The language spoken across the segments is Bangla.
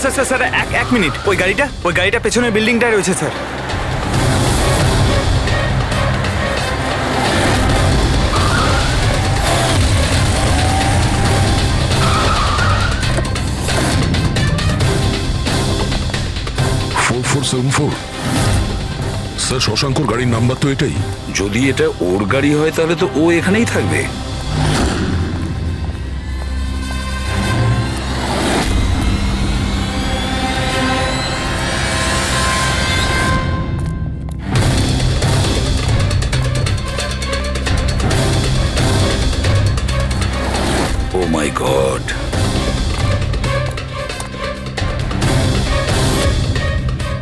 স্যার স্যার স্যার স্যার এক মিনিট, ওই গাড়িটা পেছনের বিল্ডিংটায় রয়েছে স্যার। স্যার শশাঙ্কর গাড়ির নাম্বার তো এটাই। যদি এটা ওর গাড়ি হয় তাহলে তো ও এখানেই থাকবে। Oh my God,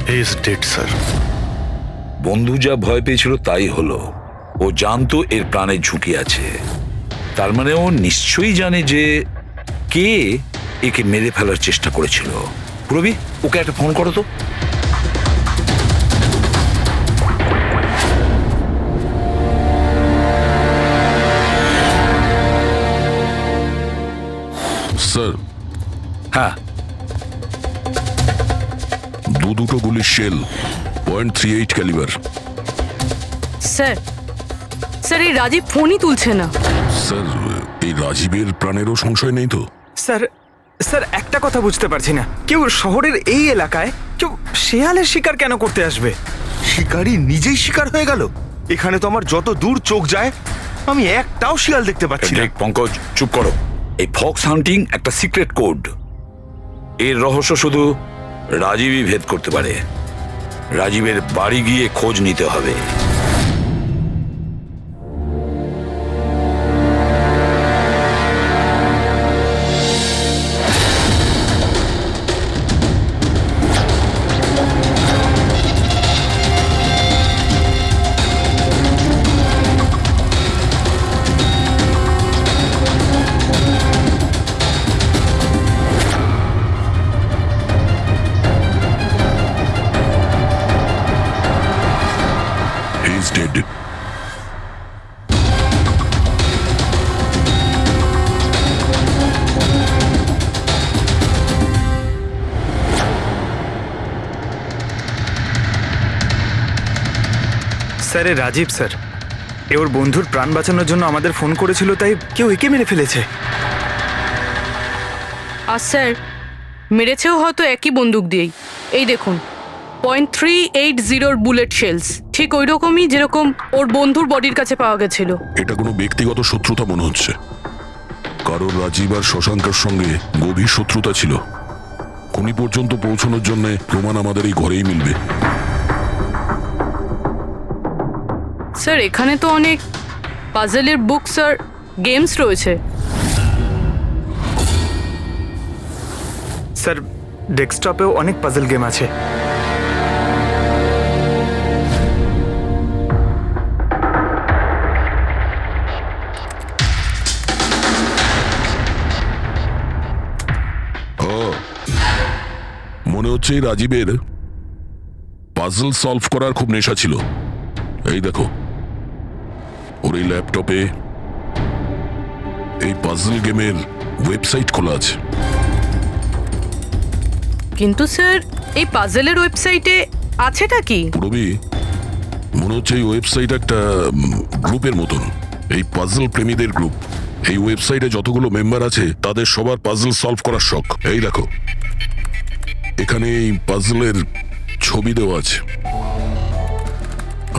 he is dead sir. বন্ধু যা ভয় পেয়েছিল তাই হলো। ও জানতো এর প্রাণের ঝুঁকি আছে, তার মানে ও নিশ্চয়ই জানে যে কে একে মেরে ফেলার চেষ্টা করেছিল। প্রবি, ওকে একটা ফোন করো তো। স্যার হ্যাঁ, দুটো গুলির শেল, .38 ক্যালিবার। স্যার স্যার এই রাজীব ফোনই তুলছে না। স্যার এই রাজীবের প্রাণেরও সংশয় নেই তো? স্যার স্যার একটা কথা বুঝতে পারছি না, কেউ শহরের এই এলাকায় কেউ শেয়ালের শিকার কেন করতে আসবে? শিকারী নিজেই শিকার হয়ে গেল। এখানে তো আমার যত দূর চোখ যায় আমি একটাও শিয়াল দেখতে পাচ্ছি না। দেখ পঙ্কজ, চুপ করো। এই ফক্স হান্টিং একটা সিক্রেট কোড। এর রহস্য শুধু রাজীবই ভেদ করতে পারে। রাজীবের বাড়ি গিয়ে খোঁজ নিতে হবে। He is dead. স্যার এ রাজীব স্যার, এ ওর বন্ধুর প্রাণ বাঁচানোর জন্য আমাদের ফোন করেছিল, তাই কেউ একে মেরে ফেলেছে। আর স্যার মেরেছেও হয়তো একই বন্দুক দিয়েই। এই দেখুন, .380 বুলেট শেলস, ঠিক ওই রকমই যেরকম ওর বন্ধুর বডির কাছে পাওয়া গেছিল। এটা কোনো ব্যক্তিগত শত্রুতা মনে হচ্ছে। কারণ রাজীব আর শশাঙ্কের সঙ্গে গভীর শত্রুতা ছিল। খুনি পর্যন্ত পৌঁছানোর জন্য প্রমাণ আমাদের এই ঘরেই মিলবে। স্যার এখানে তো অনেক পাজেলের বুকস আর গেমস রয়েছে। স্যার ডেস্কটপেও অনেক পাজল গেম আছে। মনে হচ্ছে এই রাজীবের পাজল সলভ করার খুব নেশা ছিল। এই দেখো, ওর এই ল্যাপটপে এই পাজল গেমের ওয়েবসাইট খোলা আছে। কিন্তু স্যার এই পাজেলের ওয়েবসাইটে আছেটা কি? পুরবি, মনে হচ্ছে এই ওয়েবসাইট একটা গ্রুপের মতন, এই পাজল প্রেমীদের গ্রুপ। এই ওয়েবসাইটে যতগুলো মেম্বার আছে তাদের সবার পাজল সলভ করার শখ। এই দেখো, এখানে এই পাজলের ছবি দেওয়া আছে,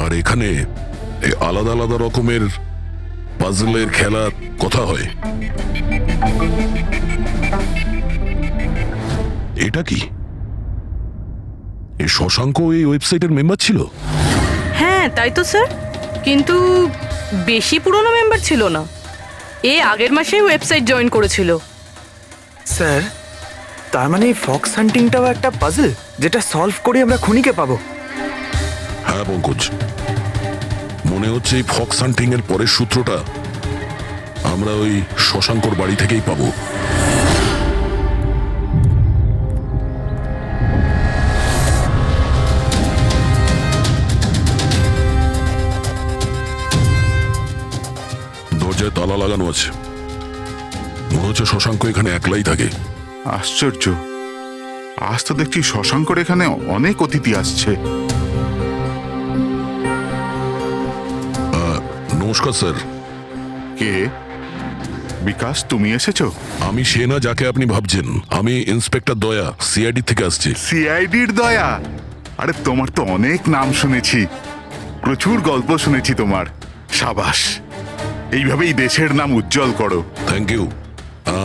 আর এখানে এই আলাদা আলাদা রকমের পাজলের খেলার কথা হয়। এটা কি? এই শশাঙ্ক এই ওয়েবসাইটের মেম্বার ছিল? হ্যাঁ তাই তো স্যার, কিন্তু বেশি পুরনো মেম্বার ছিল না। এ আগের মাসেই ওয়েবসাইট জয়েন করেছিল। স্যার তার মানে এই ফক্স হান্টিংটাও একটা পাজল, যেটা সলভ করে আমরা খুনিকে পাবো। হ্যাঁ পঙ্কজ, মনে হচ্ছে এই ফক্স হান্টিং এর পরের সূত্রটা আমরা ওই শশাঙ্কর বাড়ি থেকেই পাবো। দরজায় তালা লাগানো আছে। মনে হচ্ছে শশাঙ্ক এখানে একলাই থাকে। আশ্চর্য, আজ তো দেখছি শশাঙ্কর এখানে অনেক অতিথি আসছে। নমস্কার স্যার। কে? বিকাশ, তুমি এসেছো? আমি সে না যাকে আপনি ভাবছেন। আমি ইন্সপেক্টর দয়া, সিআইডি থেকে আসছি। সিআইডির দয়া? আরে তোমার তো অনেক নাম শুনেছি, প্রচুর গল্প শুনেছি তোমার। সাবাস, এইভাবেই দেশের নাম উজ্জ্বল করো। Thank you.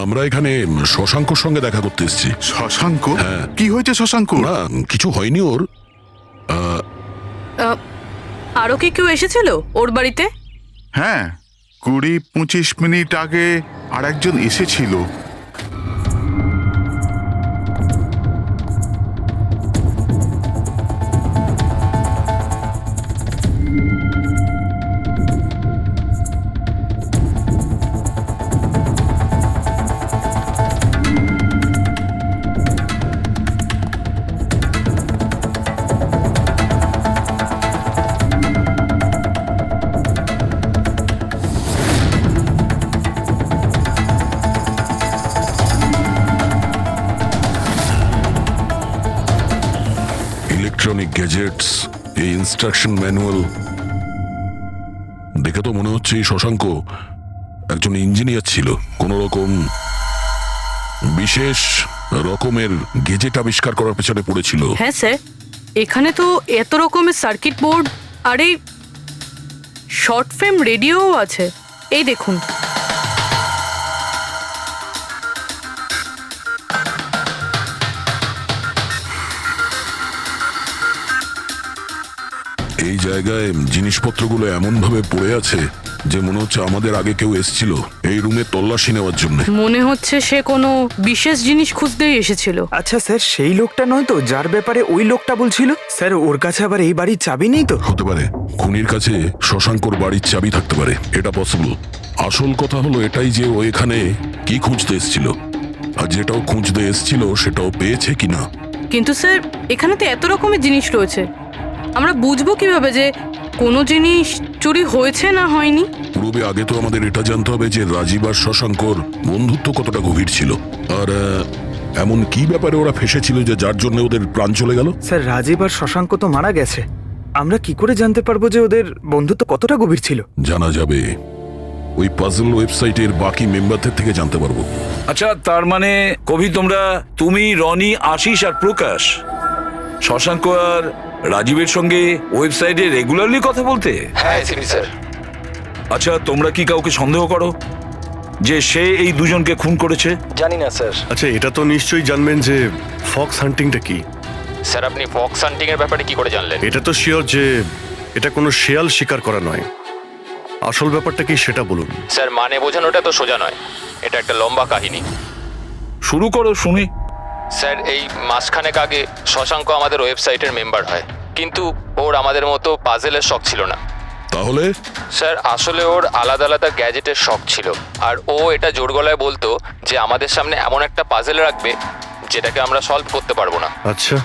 আমরা এখানে শশাঙ্কর সঙ্গে দেখা করতে এসেছি। শশাঙ্ক? হ্যাঁ। কি হয়েছে শশাঙ্ক? না, কিছু হয়নি ওর। আরও কি কেউ এসেছিল ওর বাড়িতে? হ্যাঁ, 20-25 মিনিট আগে আর একজন এসেছিল। ইলেকট্রনিক গ্যাজেটস, এই ইনস্ট্রাকশন ম্যানুয়াল দেখে তো মনে হচ্ছে এই শশাঙ্ক একজন ইঞ্জিনিয়ার ছিল। কোনো রকম বিশেষ রকমের গেজেট আবিষ্কার করার পেছনে পড়েছিল। হ্যাঁ স্যার, এখানে তো এত রকমের সার্কিট বোর্ড আর এই শর্ট ফ্রেম রেডিওও আছে। এই দেখুন। এই জায়গায় জিনিসপত্রগুলো এমন ভাবে পড়ে আছে যে মনে হচ্ছে আমাদের আগে কেউ এসেছিল এই রুমে তল্লাশি নেওয়ার জন্য। মনে হচ্ছে সে কোনো বিশেষ জিনিস খুঁজতেই এসেছিল। আচ্ছা স্যার, সেই লোকটা নয় তো যার ব্যাপারে ওই লোকটা বলছিল? স্যার, ওর কাছে আবার এই বাড়ির চাবি নেই তো? হতে পারে খুনির কাছে শশাঙ্কর বাড়ির চাবি থাকতে পারে, এটা পসিবল। আসল কথা হলো এটাই যে ও এখানে কি খুঁজতে এসেছিল, আর যেটাও খুঁজতে এসেছিল সেটাও পেয়েছে কিনা। কিন্তু স্যার, এখানে তো এত রকমের জিনিস রয়েছে, আমরা বুঝবো কিভাবে যে কোনো জিনিস চুরি হয়েছে না হয়নি? পূর্বে আগে তো আমাদের এটা জানতে হবে যে রাজীব আর শশাঙ্কর বন্ধুত্ব কতটা গভীর ছিল, আর এমন কি ব্যাপারে ওরা ফেসেছিল যে যার জন্য ওদের প্রাণ চলে গেল। স্যার, রাজীব আর শশাঙ্ক তো মারা গেছে, আমরা কি করে জানতে পারবো যে ওদের বন্ধুত্ব কতটা গভীর ছিল? জানা যাবে ওই পাজল ওয়েবসাইটের বাকি মেম্বারদের থেকে জানতে পারবো। আচ্ছা, তার মানে কবি তুমি, রনি, আশিস আর প্রকাশ শশাঙ্ক আর রাজীবের সঙ্গে ওয়েবসাইটে রেগুলারলি কথা বলতে? হ্যাঁ এসিপি স্যার। আচ্ছা, তোমরা কি কাউকে সন্দেহ করো যে সে এই দুজনকে খুন করেছে? জানি না স্যার। আচ্ছা, এটা তো নিশ্চয়ই জানবেন যে ফক্স হান্টিংটা কি। স্যার, আপনি ফক্স হান্টিং এর ব্যাপারে কি করে জানলেন? এটা তো শিওর যে এটা কোনো শেয়াল শিকার করা নয়। আসল ব্যাপারটা কি সেটা বলুন। স্যার, মানে বোঝানোটা তো সোজা নয়, এটা একটা লম্বা কাহিনী। শুরু করো শুনি। স্যার, এই মাসখানেক আগে শশাঙ্ক আমাদের ওয়েবসাইটের মেম্বার হয়, কিন্তু ওর আমাদের মতো পাজেলের শখ ছিল না। তাহলে স্যার, আসলে ওর আলাদা আলাদা গ্যাজেটের শখ ছিল, আর ও এটা জোর গলায় বলতো যে আমাদের সামনে এমন একটা পাজেল রাখবে যেটাকে আমরা সলভ করতে পারবো না। আচ্ছা,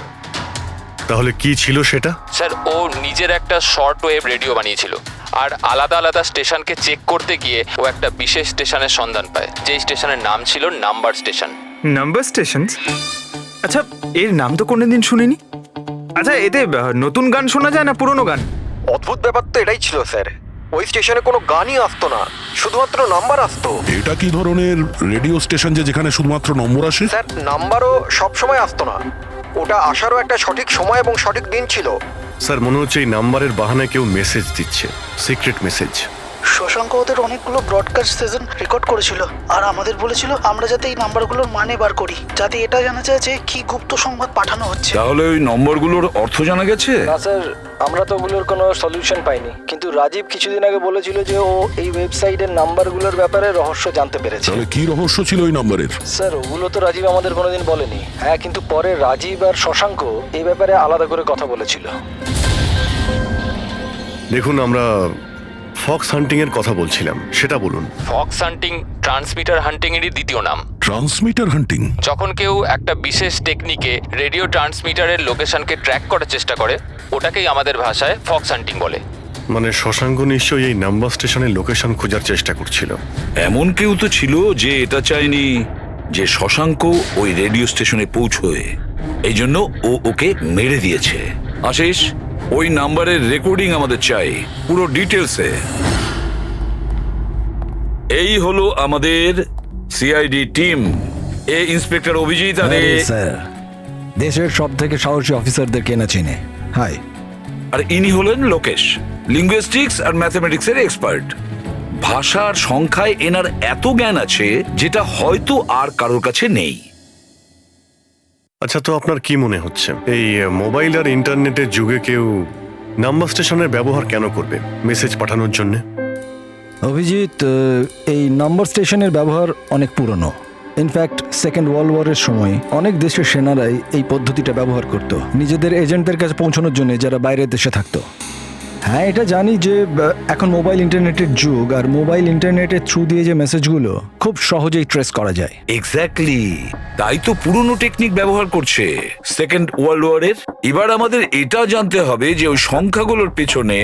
তাহলে কি ছিল সেটা? স্যার, ও নিজের একটা শর্ট ওয়েভ রেডিও বানিয়েছিল, আর আলাদা আলাদা স্টেশনকে চেক করতে গিয়ে ও একটা বিশেষ স্টেশনের সন্ধান পায়, যেই স্টেশনের নাম ছিল নাম্বার স্টেশন। Number station? আচ্ছা, এর নাম তো কোনোদিন শুনিনি। আচ্ছা, এতে নতুন গান শোনা যায় না পুরনো গান? অদ্ভুত ব্যাপার তো এটাই ছিল স্যার, ওই স্টেশনে কোনো গানই আসতো না, শুধুমাত্র নাম্বার আসতো। এটা কি ধরনের রেডিও স্টেশন যে যেখানে শুধুমাত্র নম্বর আসে? স্যার, নাম্বারও সব সময় আসতো না, ওটা আসারও একটা সঠিক সময় এবং সঠিক দিন ছিল। স্যার, মনে হচ্ছে এই নাম্বারের বাহানায় কেউ মেসেজ দিচ্ছে, সিক্রেট মেসেজ। শশাঙ্ক ওদের অনেকগুলো ব্রডকাস্ট সেশন রেকর্ড করেছিল, আর আমাদের বলেছিল আমরা যাতে এই নাম্বারগুলোর মানে বার করি, যাতে এটা জানা যায় যে কি গুপ্ত সংবাদ পাঠানো হচ্ছে। তাহলে ওই নম্বরগুলোর অর্থ জানা গেছে? না স্যার, আমরা তো ওগুলোর কোনো সলিউশন পাইনি, কিন্তু রাজীব কিছুদিন আগে বলেছিল যে ও এই ওয়েবসাইটের নাম্বারগুলোর ব্যাপারে রহস্য জানতে পেরেছে। তাহলে কি রহস্য ছিল ওই নম্বরের? স্যার, ওগুলো তো রাজীব আমাদের কোনোদিন বলেনি। হ্যাঁ, কিন্তু পরে রাজীব আর শশাঙ্ক এই ব্যাপারে আলাদা করে কথা বলেছিল। দেখুন, আমরা ফক্স হান্টিং এর কথা বলছিলাম, সেটা বলুন। ফক্স হান্টিং ট্রান্সমিটার হান্টিং এরই দ্বিতীয় নাম। ট্রান্সমিটার হান্টিং? যখন কেউ একটা বিশেষ টেকনিকে রেডিও ট্রান্সমিটারের লোকেশনকে ট্র্যাক করার চেষ্টা করে, ওটাকেই আমাদের ভাষায় ফক্স হান্টিং বলে। মানে শশাঙ্ক নিশ্চয়ই এই নাম্বার স্টেশনের লোকেশন খোঁজার চেষ্টা করছিল। এমন কেউ তো ছিল যে এটা চায়নি যে শশাঙ্ক ওই রেডিও স্টেশনে পৌঁছয়। এই জন্য ও ওকে মেরে দিয়েছে। আশিস, ওই নাম্বারের রেকর্ডিং আমাদের চাই, পুরো ডিটেলসে। এই হলো আমাদের সিআইডি টিম। এ ইন্সপেক্টর অভিজিৎ আর স্যার, দেশের সব থেকে সাহসী অফিসারদের কেনা চিনে। হাই। আর ইনি হলেন লোকেশ, লিঙ্গুইস্টিক্স আর ম্যাথমেটিক্সের এক্সপার্ট। ভাষার সংখ্যায় এনার এত জ্ঞান আছে যেটা হয়তো আর কারোর কাছে নেই। আচ্ছা, তো আপনার কি মনে হচ্ছে এই মোবাইল আর ইন্টারনেটের যুগে কেউ নাম্বার স্টেশনের ব্যবহার কেন করবে মেসেজ পাঠানোর জন্য? অভিজিৎ, এই নাম্বার স্টেশনের ব্যবহার অনেক পুরনো। ইনফ্যাক্ট সেকেন্ড ওয়ার্ল্ড ওয়ারের সময় অনেক দেশের সেনারাই এই পদ্ধতিটা ব্যবহার করত নিজেদের এজেন্টদের কাছে পৌঁছানোর জন্য, যারা বাইরের দেশে থাকতো। হ্যাঁ, এটা জানি যে এখন মোবাইল ইন্টারনেটের যুগ, আর মোবাইল ইন্টারনেটের থ্রু দিয়ে যে মেসেজগুলো খুব সহজেই ট্রেস করা যায়। এক্স্যাক্টলি, তাই তো পুরনো টেকনিক ব্যবহার করছে সেকেন্ড ওয়ার্ল্ড ওয়ারের। এবার আমাদের এটা জানতে হবে যে ওই সংখ্যাগুলোর পেছনে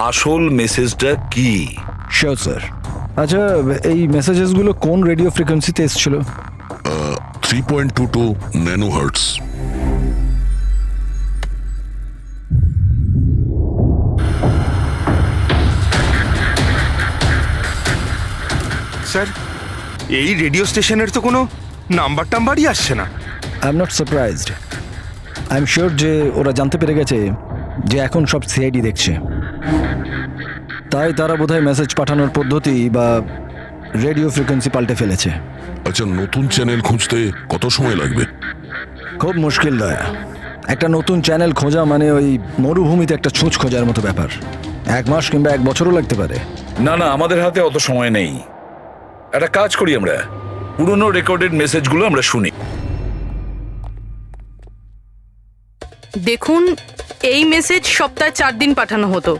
আসল মেসেজটা কি। Sure sir. আচ্ছা, এই মেসেজেসগুলো কোন রেডিও ফ্রিকোয়েন্সিতে এসেছিল? 3.22 ন্যানোহার্টস। স্যার, এই রেডিও স্টেশনের তো কোনো নাম্বারই আসছে না। I am not surprised. I am sure যে ওরা জানতে পেরে গেছে যে এখন সব সিআইডি দেখছে, তাই তারা বোধহয় মেসেজ পাঠানোর পদ্ধতি বা রেডিও ফ্রিকোয়েন্সি পাল্টে ফেলেছে। আচ্ছা, নতুন চ্যানেল খুঁজতে কত সময় লাগবে? খুব মুশকিল দয়া। একটা নতুন চ্যানেল খোঁজা মানে ওই মরুভূমিতে একটা ছুঁচ খোঁজার মতো ব্যাপার। 1 মাস কিংবা 1 বছরও লাগতে পারে। না না, আমাদের হাতে অত সময় নেই। একটা কাজ করি, আমরা পুরনো রেকর্ডেড মেসেজগুলো আমরা শুনি। দেখুন, এই মেসেজ সপ্তাহে 4 দিন পাঠানো হতো,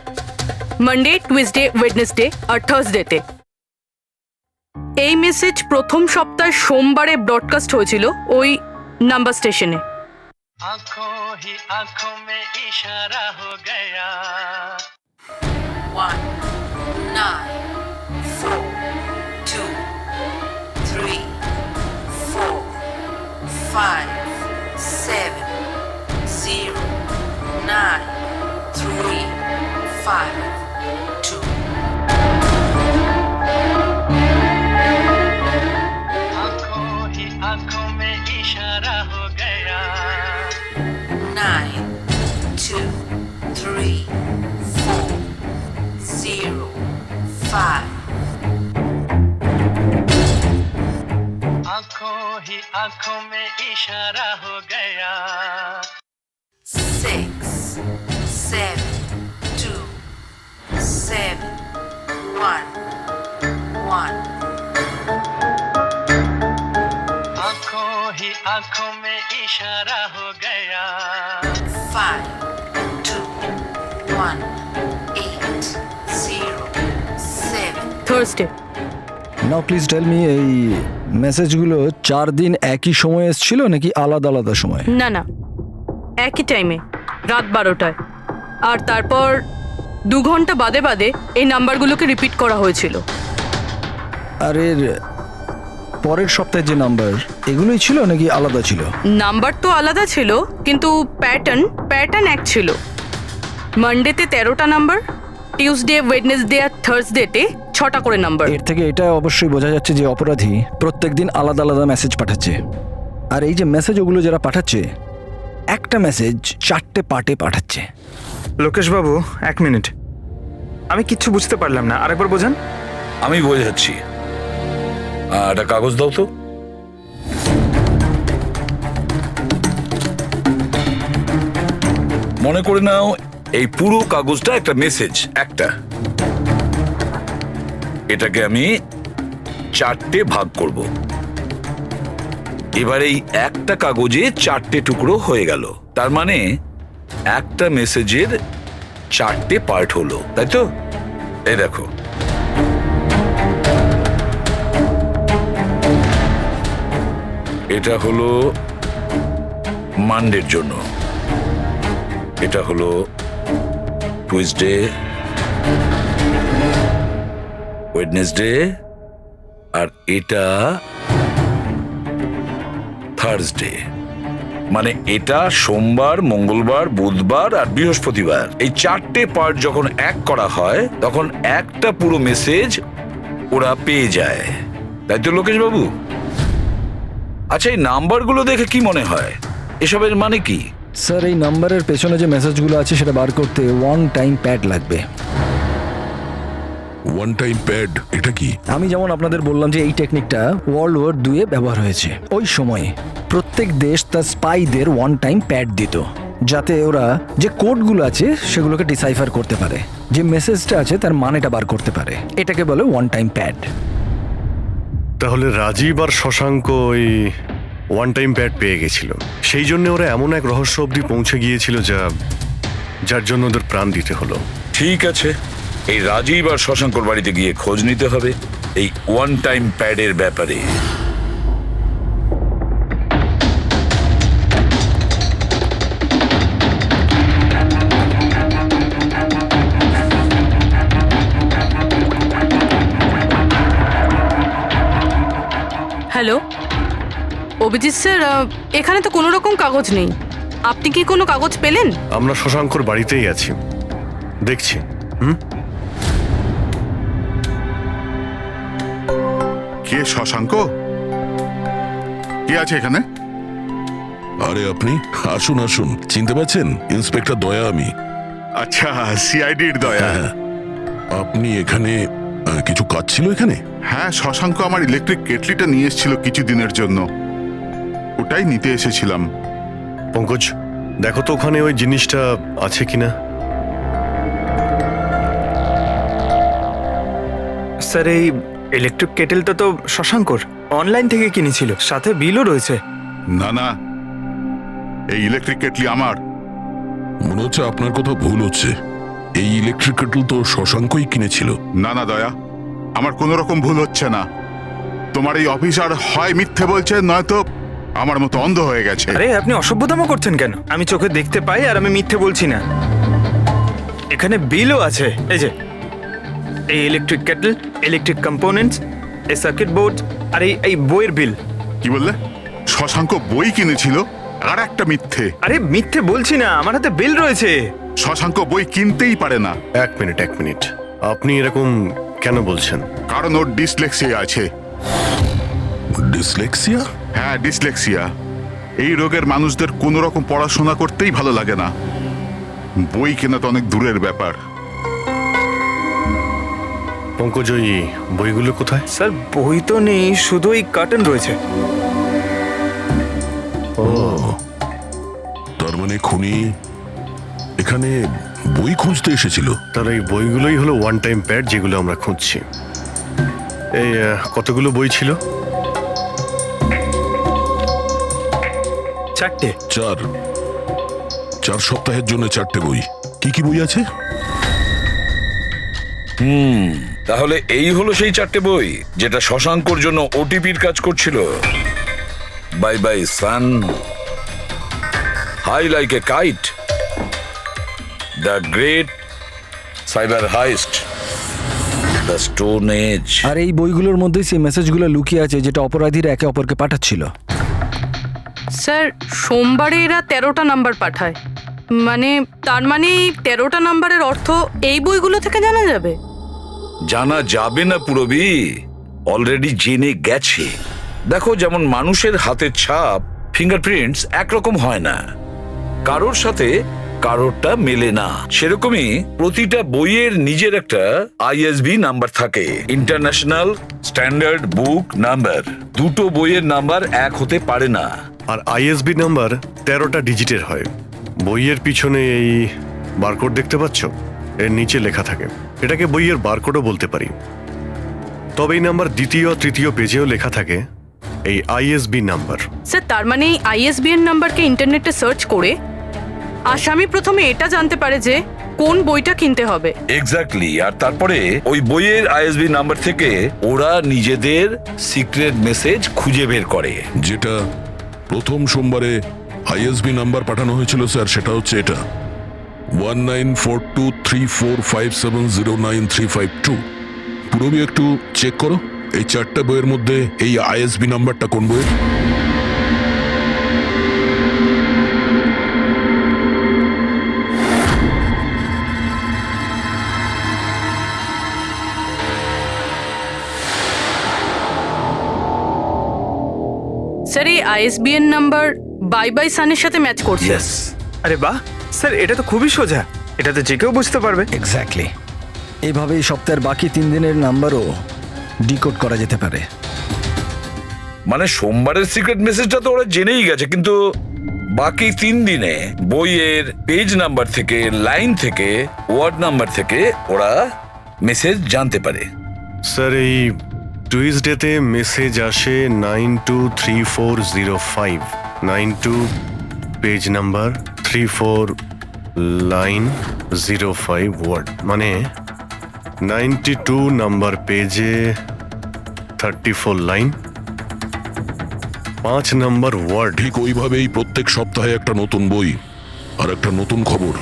মানডে, টুইসডে, ওয়েডনেসডে আর থার্সডেতে। এই মেসেজ প্রথম সপ্তাহে সোমবারে ব্রডকাস্ট হয়েছিল ওই নাম্বার স্টেশনে। आंखों ही आंखों में इशारा हो गया। 1 9 4 2 3 4 5 7 0 9 3 5 2। आंखों ही आंखों में इशारा हो गया। 9 2 3 4 0 5। आंखों ही आंखों में इशारा हो गया। 6 7 2 7 1 1। आंखों ही आंखों में इशारा हो गया। 5 2 1 8 0 7। Thursday. Now please tell me, এই মেসেজগুলো 4 দিন একই সময় এসেছিল নাকি আলাদা আলাদা সময়? না না, একই টাইমে, রাত 12টায়। আর তারপর 2 ঘন্টা বাদে বাদে এই নাম্বারগুলোকে রিপিট করা হয়েছিল। আর এর পরের সপ্তাহে যে নাম্বার, এগুলোই ছিল নাকি আলাদা ছিল? নাম্বার তো আলাদা ছিল, কিন্তু প্যাটার্ন এক ছিল। মানডেতে 13টা নাম্বার, টিউসডে, ওয়েডনেসডে আর থার্সডেতে 6টা করে নাম্বার। এর থেকে এটা অবশ্যই বোঝা যাচ্ছে যে অপরাধী প্রত্যেকদিন আলাদা আলাদা মেসেজ পাঠাচ্ছে। আর এই যে মেসেজ ওগুলো যারা পাঠাচ্ছে, একটা মেসেজ 4টে পার্টে পাঠাচ্ছে। লোকেশ বাবু, 1 মিনিট, আমি কিচ্ছু বুঝতে পারলাম না, আরেকবার বোঝান। আমি বোঝাচ্ছি। একটা কাগজ দাও তো। মনে করে নাও এই পুরো কাগজটা একটা মেসেজ, একটা। এটাকে আমি 4টে ভাগ করব। এবার এই একটা কাগজে 4টে টুকরো হয়ে গেল, তার মানে একটা মেসেজের 4টে পার্ট হলো, তাই তো? এই দেখো, এটা হলো মানডের জন্য, এটা হলো টুইসডে, ওয়েডনেসডে, আর এটা থার্সডে। মানে এটা সোমবার, মঙ্গলবার, বুধবার আর বৃহস্পতিবার, এই 4টে পার্ট যখন এক করা হয় তখন একটা পুরো মেসেজ ওরা পেয়ে যায়, তাই তো লোকেশ বাবু? আচ্ছা, এই নাম্বারগুলো দেখে কি মনে হয়, এসবের মানে কি? স্যার, এই নাম্বারের পেছনে যে মেসেজগুলো আছে সেটা বার করতে ওয়ান টাইম প্যাড লাগবে। ওয়ান টাইম প্যাড এটা কি? আমি যেমন আপনাদের বললাম যে এই টেকনিকটা ওয়ার্ল্ড ওয়ার 2 ব্যবহার হয়েছে। ওই সময়ে প্রত্যেক দেশ তার স্পাইদের ওয়ান টাইম প্যাড দিত, যাতে ওরা যে কোডগুলো আছে সেগুলোকে ডিসাইফার করতে পারে, যে মেসেজটা আছে তার মানেটা বার করতে পারে। এটাকে বলে ওয়ান টাইম প্যাড। তাহলে রাজীব আর শশাঙ্ক ওই ওয়ান টাইম প্যাড পেয়ে গেছিল, সেই জন্য ওরা এমন এক রহস্য অবধি পৌঁছে গিয়েছিল যার জন্য ওদের প্রাণ দিতে হলো। ঠিক আছে, এই রাজীব আর শশাঙ্কর বাড়িতে গিয়ে খোঁজ নিতে হবে এই ওয়ান টাইম প্যাডের ব্যাপারে। হ্যালো অভিজিৎ স্যার, এখানে তো কোনো রকম কাগজ নেই। আপনি কি কোনো কাগজ পেলেন? আমরা শশাঙ্কর বাড়িতেই আছি, দেখছি। কে শশাঙ্ক? কে আছে এখানে? আরে আপনি আসুন আসুন, চিনতে পারছেন? ইন্সপেক্টর দয়া আমি। আচ্ছা, সিআইডির দয়া। হ্যাঁ, আপনি এখানে কিছু কাজ ছিল এখানে? হ্যাঁ, শশাঙ্ক আমার ইলেকট্রিক কেটলিটা নিয়ে এসেছিল কিছুদিনের জন্য, ওটাই নিতে এসেছিলাম। পঙ্কজ, দেখো তো ওখানে ওই জিনিসটা আছে কিনা। স্যার, এই ইলেকট্রিক কেটেলটা তো শশাঙ্কর অনলাইন থেকে কিনেছিল, সাথে বিলও রয়েছে। না না, এই ইলেকট্রিক কেটলি আমার। মনে হচ্ছে আপনার কোথাও ভুল হচ্ছে। এই ইলেকট্রিক কেটল তো শশাঙ্কই কিনেছিল। না না দয়া, আমার কোনো রকম ভুল হচ্ছে না। তোমার এই অফিসার হয় মিথ্যে বলছে, নয়তো আমার মতো অন্ধ হয়ে গেছে। আরে আপনি অসভ্যতামো করছেন কেন? আমি চোখে দেখতে পাই আর আমি মিথ্যে বলছি না। এখানে বিলও আছে, এই যে এই ইলেকট্রিক কেটল, ইলেকট্রিক কম্পোনেন্টস, এই সার্কিট বোর্ড আর এই বইয়ের বিল। কি বললে? শশাঙ্ক বই কিনেছিল? আর একটা মিথ্যে। আরে মিথ্যে বলছি না, আমার হাতে বিল রয়েছে। শশাঙ্ক বই কিনতেই পারে না। এক মিনিট, আপনি এরকম কেন বলছেন? কারণ ওর ডিসলেক্সিয়া আছে। ডিসলেক্সিয়া? হ্যাঁ, ডিসলেক্সিয়া। এই রোগের মানুষদের কোনো রকম পড়াশোনা করতেই ভালো লাগে না। বই কেনা তো অনেক দূরের ব্যাপার। পঙ্কজ, ওই বইগুলো কোথায়? স্যার, বই তো নেই, শুধু এই কার্টন রয়েছে। ও, তার মানে খুনি এখানে বই খুঁজতে এসেছিল। তাহলে এই বইগুলোই হলো ওয়ান টাইম প্যাড যেগুলো আমরা খুঁজছি। এই কতগুলো বই ছিল? 4টে। 4 সপ্তাহের জন্য 4টে বই। কি কি বই আছে? তাহলে এই হলো সেই 4টে বই যেটা শশাঙ্কর জন্য ওটিপির কাজ করছিল। Bye bye sun, high like a kite, the great cyber heist, the stone age. আর এই বইগুলোর মধ্যেই সেই মেসেজগুলো লুকিয়ে আছে যেটা অপরাধীরা একে অপরকে পাঠাচ্ছিল। স্যার, সোমবারে এরা 13টা নাম্বার পাঠায়, মানে তার মানে এই 13টা নাম্বারের অর্থ এই বইগুলো থেকে জানা যাবে? জানা যাবে না পুরবি, অলরেডি জেনে গেছে। দেখো, যেমন মানুষের হাতের ছাপ, ফিঙ্গারপ্রিন্টস একরকম হয় না, কারোর সাথে কারোরটা মেলে না, সেরকমই প্রতিটা বইয়ের নিজের একটা আইএসবি নাম্বার থাকে, ইন্টারন্যাশনাল স্ট্যান্ডার্ড বুক নাম্বার। দুটো বইয়ের নাম্বার এক হতে পারে না। আর আইএসবি নাম্বার 13টা ডিজিটের হয়। বইয়ের পিছনে এই বারকোড দেখতে পাচ্ছ, এর নিচে লেখা থাকে। এটাকে বইয়ের বারকোডও বলতে পারি। তবে এই নাম্বার দ্বিতীয় তৃতীয় পেজেও লেখা থাকে এই আইএসবি নাম্বার। স্যার, তার মানে এই আইএসবিএন নাম্বারকে ইন্টারনেটে সার্চ করে আসামি প্রথমে এটা জানতে পারে যে কোন বইটা কিনতে হবে। এক্স্যাক্টলি। আর তারপরে ওই বইয়ের আইএসবি নাম্বার থেকে ওরা নিজেদের সিক্রেট মেসেজ খুঁজে বের করে। যেটা প্রথম সোমবারে আইএসবি নাম্বার পাঠানো হয়েছিল স্যার, সেটা হচ্ছে এটা 194234570935 পুরোবি একটু চেক করো এই 4টে বইয়ের মধ্যে এই আইএসবি নাম্বারটা কোন বইয়ের। আইএসবিএন নাম্বার বাই বাই সানের সাথে ম্যাচ করছে। আরে বাহ স্যার, এটা তো খুবই সোজা, এটা তো যে কেউ বুঝতে পারবে। এক্স্যাক্টলি। এইভাবেই সপ্তাহের বাকি 3 দিনের নাম্বারও ডিকোড করা যেতে পারে। মানে সোমবারের সিক্রেট মেসেজটা তো ওরা জেনেই গেছে, কিন্তু বাকি 3 দিনে বইয়ের পেজ নাম্বার থেকে, লাইন থেকে, ওয়ার্ড নাম্বার থেকে ওরা মেসেজ জানতে পারে। স্যার এই টুইসডেতে মেসেজ আসে 923405, 92 পেজ নাম্বার, 34 লাইন, 05 ওয়ার্ড, মানে 92 নাম্বার পেজে 34 লাইন, 5 নাম্বার ওয়ার্ড। ঠিক ওইভাবেই প্রত্যেক সপ্তাহে একটা নতুন বই আর একটা নতুন খবর।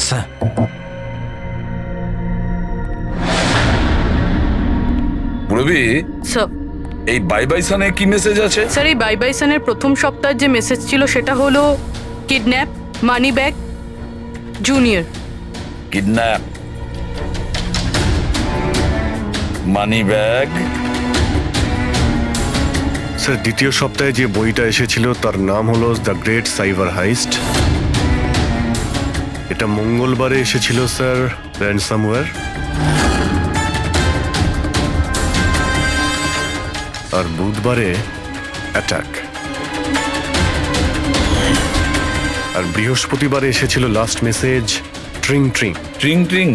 স্যার, রবি, স্যার এই বাই বাই সানে কি মেসেজ আছে? স্যার এই বাই বাই সানের প্রথম সপ্তাহের যে মেসেজ ছিল সেটা হলো kidnap, money bag, junior. Kidnap, money bag. Sir দ্বিতীয় সপ্তাহে যে বইটা এসেছিল তার নাম হলো দ্য গ্রেট সাইবার হাইস্ট। এটা মঙ্গলবারে এসেছিল স্যার, র্যানসামওয়্যার। আর বুধবারে অ্যাটাক। আর বৃহস্পতিবারে এসেছিল last message tring tring. Tring tring.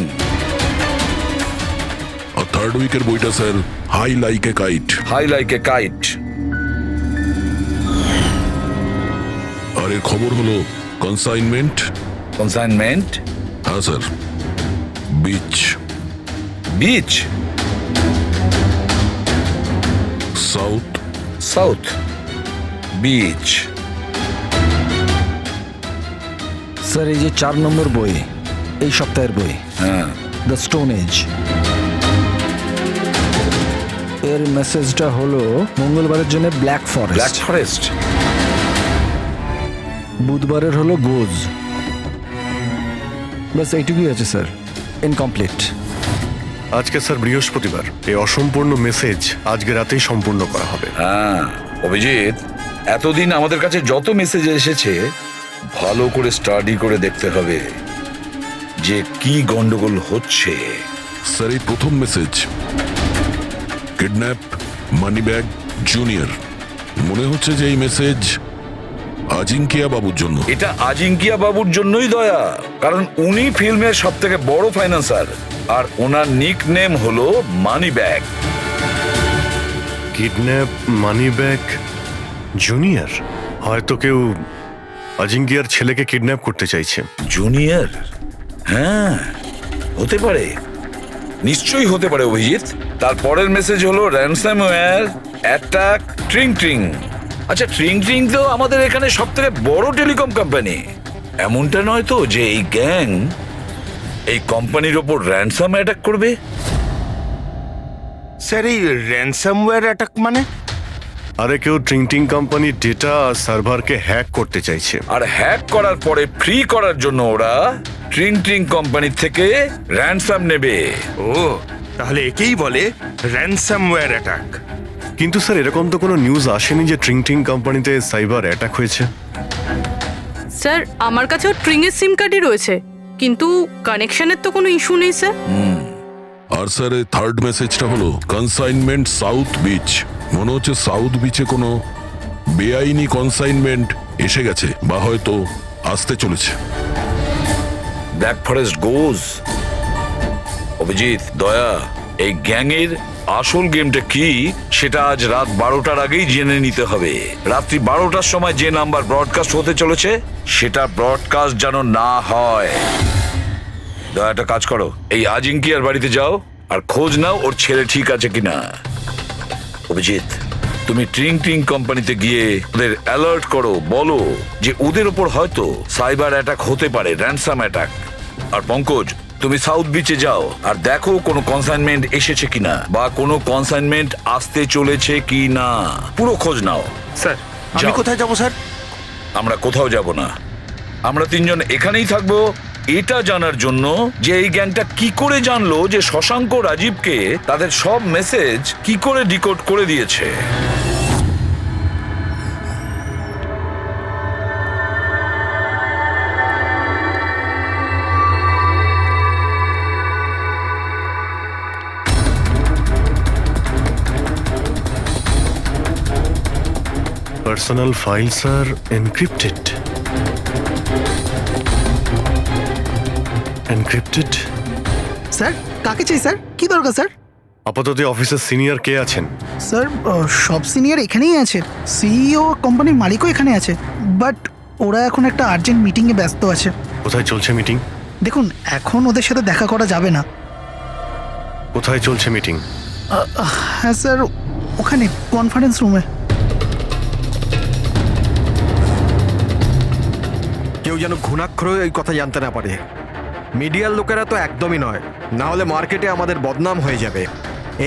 আর থার্ড উইকের বইটা sir high like a kite. High like a kite. আর এর খবর হলো কনসাইনমেন্ট। কনসাইনমেন্ট। হ্যাঁ sir. Beach. Beach. South. South beach. Sir এই যে 4 নম্বর বই, এই সপ্তাহের বই, হ্যাঁ, দ্য স্টোন এজ, এর মেসেজটা হলো মঙ্গলবারের জন্য ব্ল্যাক ব্ল্যাক ফরেস্ট, ফরেস্ট। বুধবারের হলো গোজ। বাস এইটুকুই আছে স্যার, ইনকমপ্লিট। আজকে স্যার বৃহস্পতিবার, এই অসম্পূর্ণ মেসেজ আজকে রাতেই সম্পূর্ণ করা হবে। হ্যাঁ অভিজিৎ, এতদিন আমাদের কাছে যত মেসেজ এসেছে ভালো করে স্টাডি করে দেখতে হবে যে কি গন্ডগোল হচ্ছে। স্যার এই প্রথম message kidnap, money bag, junior. মনে হচ্ছে যে এই মেসেজ আজিঙ্কিয়া বাবুর জন্য। এটা আজিঙ্কিয়া বাবুর জন্যই দয়া, কারণ উনি ফিল্মের সব থেকে বড় ফাইন্যান্সার আর ওনার নিক নেম হলো money bag. Kidnap, money bag, junior. হয়তো কেউ আজিঙ্কিয়ার ছেলেকে কিডন্যাপ করতে চাইছে। জুনিয়র? হ্যাঁ হতে পারে, নিশ্চয়ই হতে পারে অভিজিৎ। তারপরের মেসেজ হলো র্যানসামওয়্যার, অ্যাটাক, ট্রিং ট্রিং। আচ্ছা ট্রিং ট্রিং তো আমাদের এখানে সব থেকে বড় টেলিকম কোম্পানি। এমনটা নয় তো যে এই গ্যাং এই কোম্পানির ওপর র্যানসাম অ্যাটাক করবে? স্যার এই র্যানসামওয়্যার অ্যাটাক মানে? আরে কেউ ট্রিং ট্রিং কোম্পানির ডেটা আর সার্ভারকে হ্যাক করতে চাইছে। আর হ্যাক করার পরে ফ্রি করার জন্য ওরা ট্রিং ট্রিং কোম্পানি থেকে র্যানসাম নেবে। ও তাহলে একেই বলে র্যানসামওয়্যার অ্যাটাক। কিন্তু স্যার এরকম তো কোনো নিউজ আসেনি যে ট্রিং ট্রিং কোম্পানিতে সাইবার অ্যাটাক হয়েছে। স্যার আমার কাছেও ট্রিং এর সিম কার্ডই রয়েছে, কিন্তু কানেকশনের তো কোনো ইস্যু নেই স্যার। আর স্যার এই থার্ড মেসেজটা হলো কনসাইনমেন্ট সাউথ বিচ। মনে হচ্ছে সাউথ বিচে কোনো বেআইনি কনসাইনমেন্ট এসে গেছে বা হয়তো আসতে চলেছে। ব্ল্যাক ফরেস্ট গোজ। অভিজিৎ, দয়া, এই গ্যাংয়ের আসল গেমটা কি সেটা আজ রাত 12টার আগেই জেনে নিতে হবে। রাত্রি 12টার সময় যে নাম্বার ব্রডকাস্ট হতে চলেছে সেটা ব্রডকাস্ট যেন না হয়। দয়া একটা কাজ করো, এই আজিঙ্কিয়ার বাড়িতে যাও আর খোঁজ নাও ওর ছেলে ঠিক আছে কিনা। অভিজিৎ, তুমি ট্রিং ট্রিং কোম্পানিতে গিয়ে ওদের অ্যালার্ট করো, বলো যে ওদের ওপর হয়তো সাইবার অ্যাটাক হতে পারে, র্যানসাম অ্যাটাক। আর পঙ্কজ, তুমি সাউথ বিচে যাও আর দেখো কোনো কনসাইনমেন্ট এসেছে কিনা বা কোনো কনসাইনমেন্ট আসতে চলেছে কি না, পুরো খোঁজ নাও। স্যার আমি যাও। কোথায় যাবো স্যার? আমরা কোথাও যাব না, আমরা তিনজন এখানেই থাকবো এটা জানার জন্য যে এই গ্যাংটা কি করে জানলো যে শশাঙ্ক রাজীবকে তাদের সব মেসেজ কি করে ডিকোড করে দিয়েছে। পার্সোনাল ফাইলস আর এনক্রিপ্টেড। এনক্রিপ্টেড? স্যার কাকে চাই স্যার? কি দরকার স্যার? আপাতত অফিসের সিনিয়র কে আছেন? স্যার সব সিনিয়র এখানেই আছে, সিইও কোম্পানির মালিকও এখানে আছে, বাট ওরা এখন একটা আর্জেন্ট মিটিংয়ে ব্যস্ত আছে। কোথায় চলছে মিটিং? দেখুন এখন ওদের সাথে দেখা করা যাবে না। কোথায় চলছে মিটিং? হ্যাঁ স্যার, ওখানে কনফারেন্স রুমে। কেউ যেন ঘুণাক্ষর এই কথা জানতে না পারে। মিডিয়ার লোকেরা তো একদমই নয়, না হলে মার্কেটে আমাদের বদনাম হয়ে যাবে।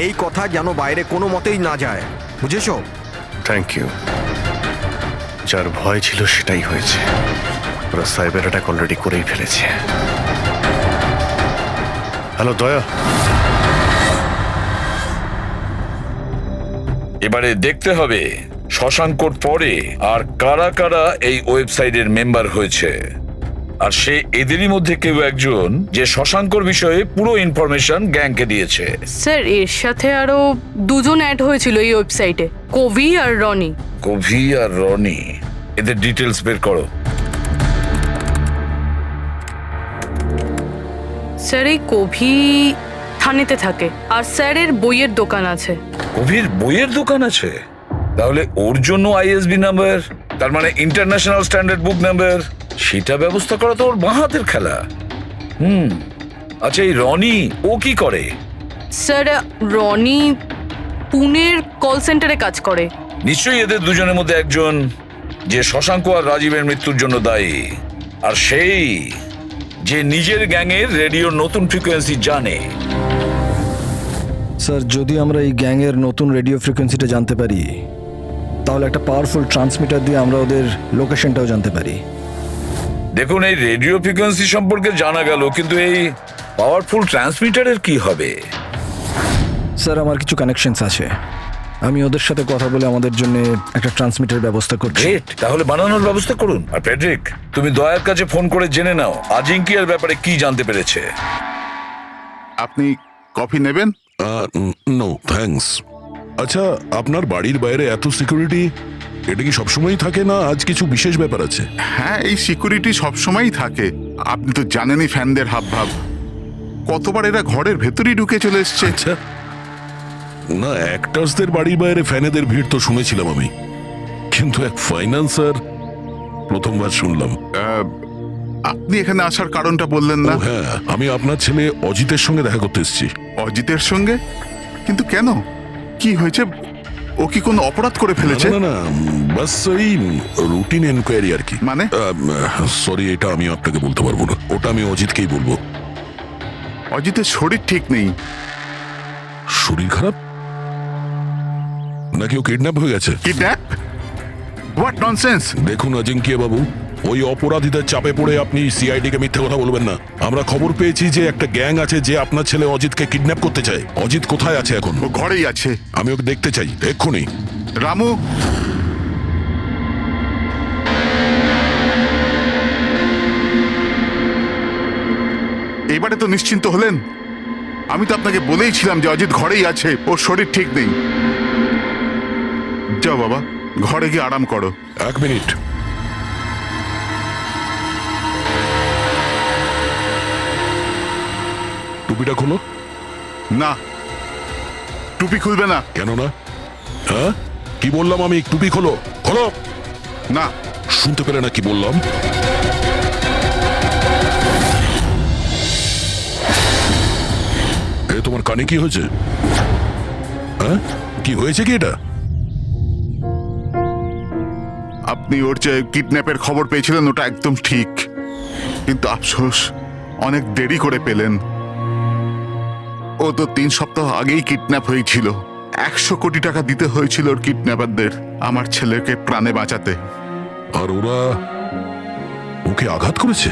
এই কথা যেন বাইরে কোনো মতেই না যায়, বুঝেছো? Thank you. যার ভয় ছিল সেটাই হয়েছে, ওরা সাইবার অ্যাটাক অলরেডি করেই ফেলেছে। হ্যালো দয়া, এবারে দেখতে হবে শশাঙ্কর পরে আর কারা কারা এই ওয়েবসাইটের মেম্বার হয়েছে, আর সে এদেরই মধ্যে কেউ একজন যে শশাঙ্কর বিষয়ে পুরো ইনফরমেশন গ্যাংকে দিয়েছে। স্যার এর সাথে আরো দুজন অ্যাড হয়েছিল এই ওয়েবসাইটে, কবি আর রনি। কভি আর রনি, এদের ডিটেলস বের করো। স্যার এই কবি থানেতে থাকে, আর স্যারের বইয়ের দোকান আছে। কবির বইয়ের দোকান আছে? তাহলে ওর জন্য আইএসবি নাম্বার, তার মানে ইন্টারন্যাশনাল স্ট্যান্ডার্ড বুক নাম্বার, সেটা ব্যবস্থা করা তো ওর বাঁ হাতের খেলা। আচ্ছা এই রনি ও কি করে? স্যার রনি পুনের কল সেন্টারে কাজ করে। নিশ্চয়ই এদের দুজনের মধ্যে একজন যে শশাঙ্ক আর রাজীবের মৃত্যুর জন্য দায়ী, আর সেই যে নিজের গ্যাংয়ের রেডিওর নতুন ফ্রিকোয়েন্সি জানে। স্যার যদি আমরা এই গ্যাংয়ের নতুন রেডিও ফ্রিকোয়েন্সিটা জানতে পারি, তাহলে একটা পাওয়ারফুল ট্রান্সমিটার দিয়ে আমরা ওদের লোকেশনটাও জানতে পারি। দেখুন এই রেডিও ফ্রিকোয়েন্সি সম্পর্কে জানা গেল, কিন্তু এই পাওয়ারফুল ট্রান্সমিটারের কি হবে? স্যার আমার কিছু কানেকশনস আছে, আমি ওদের সাথে কথা বলে আমাদের জন্য একটা ট্রান্সমিটার ব্যবস্থা করছি। গ্রেট, তাহলে বানানোর ব্যবস্থা করুন। আর প্যাট্রিক, তুমি দয়ার কাছে ফোন করে জেনে নাও আজিঙ্কিয়ার ব্যাপারে কি জানতে পেরেছে। আপনি কফি নেবেন? No thanks. আচ্ছা, আপনার বাড়ির বাইরে এত সিকিউরিটি, এটা কি সবসময়ই থাকে না আজ কিছু বিশেষ ব্যাপার আছে? হ্যাঁ, এই সিকিউরিটি সবসময়ই থাকে। আপনি তো জানেনই ফ্যানদের হাবভাব, কতবার এরা ঘরের ভেতরেই ঢুকে চলে এসছে। আচ্ছা, না অ্যাক্টার্সদের বাড়ির বাইরে ফ্যানেদের ভিড় তো শুনেছিলাম আমি, কিন্তু এক ফাইন্যান্সার প্রথমবার শুনলাম। আপনি এখানে আসার কারণটা বললেন না? ও হ্যাঁ, আমি আপনার ছেলে অজিতের সঙ্গে দেখা করতে এসেছি। অজিতের সঙ্গে? কিন্তু কেন, কি হয়েছে? ও কি কোনো অপরাধ করে ফেলেছে? না না, বাস ওই রুটিন এনকোয়ারি আর কি। মানে? সরি, এটা আমি আপনাকে বলতে পারবো না, ওটা আমি অজিতকেই বলবো। অজিতের শরীর ঠিক নেই। শরীর খারাপ নাকি ও কিডন্যাপ হয়ে গেছে? কিডন্যাপ? What nonsense! দেখুন অজিঙ্কিয়া বাবু, ওই অপরাধীদের চাপে পড়ে আপনি সিআইডি কে মিথ্যে কথা বলবেন না। আমরা খবর পেয়েছি যে একটা গ্যাং আছে যে আপনার ছেলে অজিতকে কিডন্যাপ করতে চায়। অজিত কোথায় আছে এখন? ও ঘরেই আছে। আমি ওকে দেখতে চাই এক্ষুনি। রামু, এবারে তো নিশ্চিন্ত হলেন? আমি তো আপনাকে বলেইছিলাম যে অজিত ঘরেই আছে, ওর শরীর ঠিক নেই। যাও বাবা, ঘরে গিয়ে আরাম করো। এক মিনিট, টুপিটা খোলো। না, টুপি খুলবে না। কেন না? হ্যাঁ, কি বললাম আমি? টুপি খোলো, খোলো। না। শুনতে পেলে না কি বললাম? এ তোমার কানে কি হয়েছে? হ্যাঁ, কি হয়েছে কি এটা? আপনি ওর যে কিডন্যাপের খবর পেয়েছিলেন ওটা একদম ঠিক, কিন্তু আফসোস অনেক দেরি করে পেলেন। ও তো 3 সপ্তাহ আগেই কিডন্যাপ হয়েছিল। 100 কোটি টাকা দিতে হয়েছিল ওর কিডন্যাপারদের আমার ছেলেকে প্রাণে বাঁচাতে। আর ওরা ওকে আঘাত করেছে?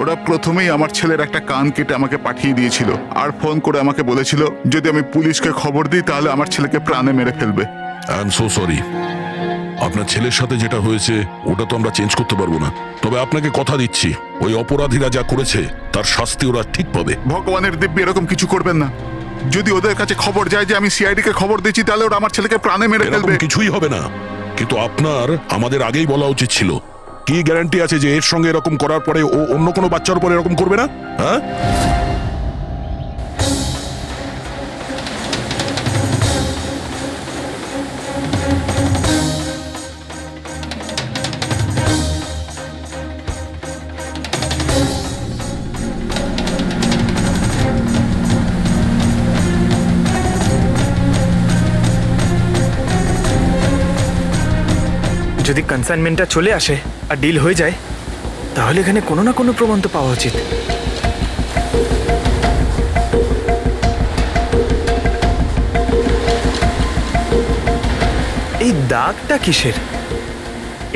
ওরা প্রথমেই আমার ছেলের একটা কান কেটে আমাকে পাঠিয়ে দিয়েছিল আর ফোন করে আমাকে বলেছিল যদি আমি পুলিশকে খবর দিই তাহলে আমার ছেলেকে প্রাণে মেরে ফেলবে। I am so sorry. আপনার ছেলের সাথে যেটা হয়েছে ওটা তো আমরা চেঞ্জ করতে পারবো না, তবে আপনাকে কথা দিচ্ছি ওই অপরাধীরা যা করেছে তার শাস্তি ওরা ঠিক পাবে। ভগবানের দিব্যি এরকম কিছু করবেন না। যদি ওদের কাছে খবর যায় যে আমি সিআইডি কে খবর দিচ্ছি তাহলে ওরা আমার ছেলেকে প্রাণে মেরে এরকম ফেলবে। কিছুই হবে না, কিন্তু আপনার আমাদের আগেই বলা উচিত ছিল। কি গ্যারান্টি আছে যে এর সঙ্গে এরকম করার পরে ও অন্য কোনো বাচ্চার উপর এরকম করবে না? হ্যাঁ, যদি কনসাইনমেন্টটা চলে আসে আর ডিল হয়ে যায় তাহলে এখানে কোনো না কোনো প্রমাণ তো পাওয়া উচিত। এই দাগটা কিসের?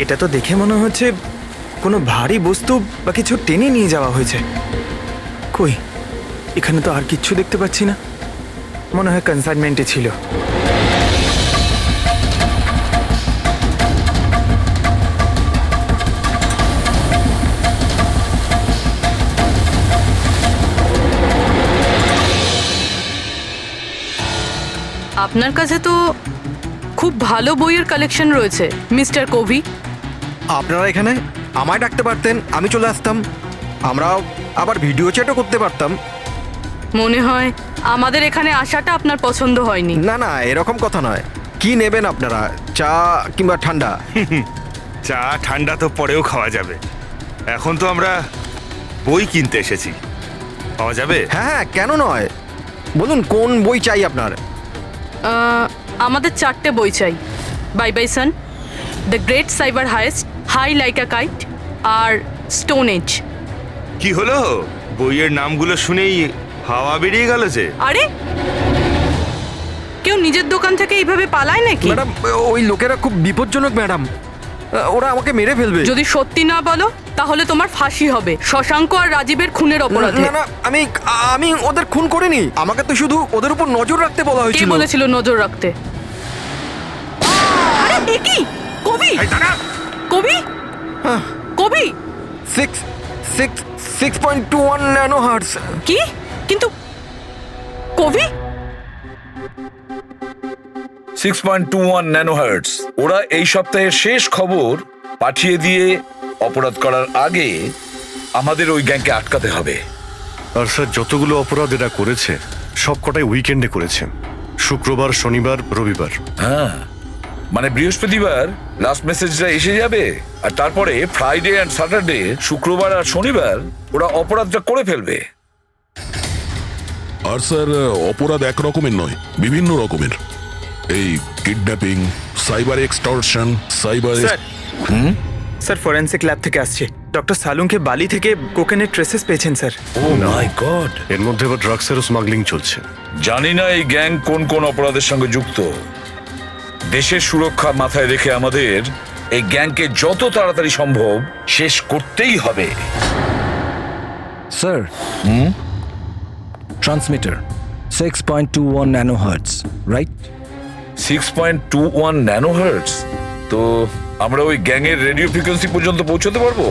এটা তো দেখে মনে হচ্ছে কোনো ভারী বস্তু বা কিছু টেনে নিয়ে যাওয়া হয়েছে। কই, এখানে তো আর কিচ্ছু দেখতে পাচ্ছি না। মনে হয় কনসাইনমেন্টে ছিল। আপনার কাছে তো খুব ভালো বইয়ের কালেকশন রয়েছে মিস্টার কোভি। আপনারা এখানে আমায় ডাকতে পারতেন, আমি চলে আসতাম। আমরাও আবার ভিডিও চ্যাটও করতে পারতাম। মনে হয় আমাদের এখানে আসাটা আপনার পছন্দ হয়নি। না না, এরকম কথা নয়। কি নেবেন আপনারা, চা কিংবা ঠান্ডা? চা ঠান্ডা তো পরেও খাওয়া যাবে। এখন তো আমরা বই কিনতে এসেছি, পাওয়া যাবে? হ্যাঁ হ্যাঁ, কেন নয়, বলুন কোন বই চাই আপনার? আমাদের 4টে বই চাই। Bye bye sun, the great cyber heist, high like a kite আর স্টোন এজ। কি হলো, বইয়ের নামগুলো শুনেই হাওয়া বেরিয়ে গেল যে? আরে কেউ নিজের দোকান থেকে এইভাবে পালায় নাকি? ম্যাডাম, ওই লোকেরা খুব বিপজ্জনক ম্যাডাম, ওরা আমাকে মেরে ফেলবে। যদি সত্যি না বলো তাহলে তোমার ফাঁসি হবে শশাঙ্ক আর রাজীবের খুনের অপরাধে। না না, আমি ওদের খুন করিনি। আমাকে তো শুধু ওদের উপর নজর রাখতে বলা কে হয়েছিল। বলেছিল নজর রাখতে? আরে এ কি? কবি, কবি, কবি 6.21 ন্যানো হার্টজ। কি? কিন্তু কবি 6.21 ন্যানোহার্টজ। ওরা এই সপ্তাহের শেষ খবর পাঠিয়ে দিয়ে অপরাধ করার আগে আমাদের ওই গ্যাংকে আটকাতে হবে। আর স্যার, যতগুলো অপরাধ এরা করেছে সব কটাই উইকেন্ডে করেছে, শুক্রবার, শনিবার, রবিবার। হ্যাঁ, মানে বৃহস্পতিবার লাস্ট মেসেজটা এসে যাবে আর তারপরে ফ্রাইডে অ্যান্ড স্যাটারডে, শুক্রবার আর শনিবার ওরা অপরাধটা করে ফেলবে। আর স্যার, অপরাধ এক রকমের নয়, বিভিন্ন রকমের। এই kidnapping, cyber extortion, cyber. Sir forensic lab থেকে আসছে। ডক্টর সালুংকে বালি থেকে কোকেনের ট্রেসেস পেয়েছেন স্যার। O my god! এর মধ্যে আবার ড্রাগসেরও স্মাগলিং চলছে। জানি না এই গ্যাং কোন কোন অপরাধের সঙ্গে যুক্ত। দেশের সুরক্ষা মাথায় রেখে আমাদের এই গ্যাংকে যত তাড়াতাড়ি সম্ভব শেষ করতেই হবে। Sir, transmitter 6.21 nano hertz, right? 6.21 ন্যানোহার্টজ। তো আমরা ওই গ্যাংয়ের রেডিও ফ্রিকোয়েন্সি পর্যন্ত পৌঁছতে পারবো?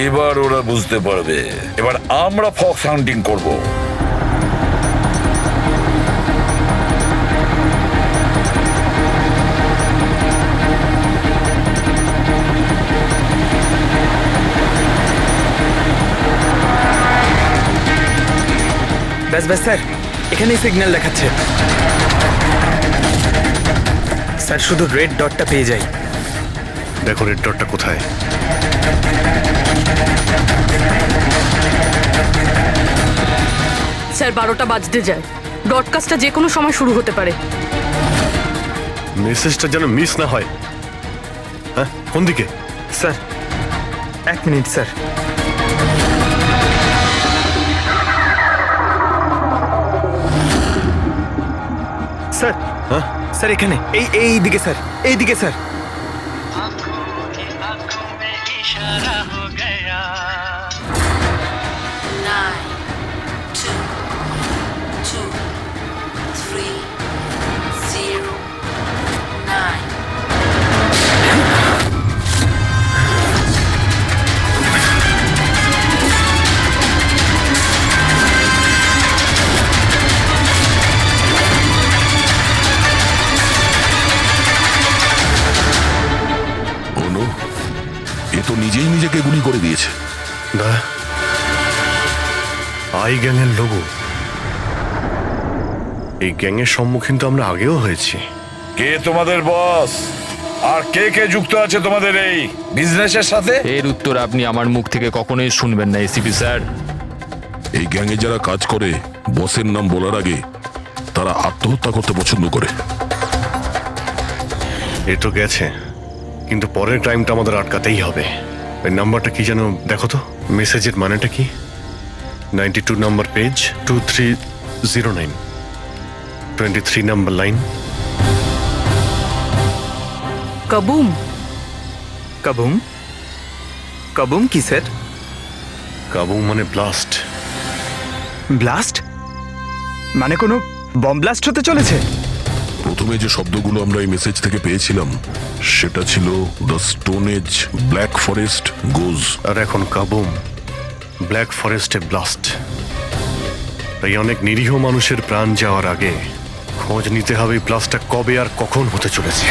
এবার ওরা বুঝতে পারবে। এবার আমরা ফক্স হান্টিং করব। ব্যাস ব্যাস স্যার, এখানেই সিগন্যাল দেখাচ্ছে। স্যার শুধু রেড ডটটা পেয়ে যাই। দেখো রেড ডটটা কোথায়। স্যার 12টা বাজতে যায়। ব্রডকাস্টটা যে কোনো সময় শুরু হতে পারে। মেসেজটা যেন মিস না হয়। হ্যাঁ, কোন দিকে? Sir 1 minute sir. স্যার হ্যাঁ স্যার এখানে এই দিকে স্যার এই দিকে স্যার आंखों में इशारा हो गया 9 2 2 3 0 9 অনু এ তো নিজেই নিজেকে গুলি করে দিয়েছে। দা আই গ্যাংয়ের লোগো। এই গ্যাংয়ের সম্মুখীন তো আমরা আগেও হয়েছি। কে তোমাদের বস আর কে কে যুক্ত আছে তোমাদের এই বিজনেসের সাথে? এর উত্তর আপনি আমার মুখ থেকে কখনোই শুনবেন না এসিপি স্যার। এই গ্যাংয়ে যারা কাজ করে বসের নাম বলার আগে তারা আত্মহত্যা করতে পছন্দ করে। এ তো গেছে, কিন্তু পরের ক্রাইমটা আমাদের আটকাতেই হবে। ওই নাম্বারটা কি যেন দেখো তো, মেসেজের মানেটা কি? 92 নাম্বার পেজ 2309 23 নাম্বার লাইন। কাবুম। কাবুম কাবুম কি স্যার? কাবুম মানে ব্লাস্ট। ব্লাস্ট মানে কোনো বম ব্লাস্ট হতে চলেছে? প্রথমে যে শব্দগুলো আমরা এই মেসেজ থেকে পেয়েছিলাম সেটা ছিল the stone age black forest goes. আর এখন কাবুম ব্ল্যাক ফরেস্টে ব্লাস্ট। তাই অনেক নিরীহ মানুষের প্রাণ যাওয়ার আগে খোঁজ নিতে হবে এই ব্লাস্টটা কবে আর কখন হতে চলেছে।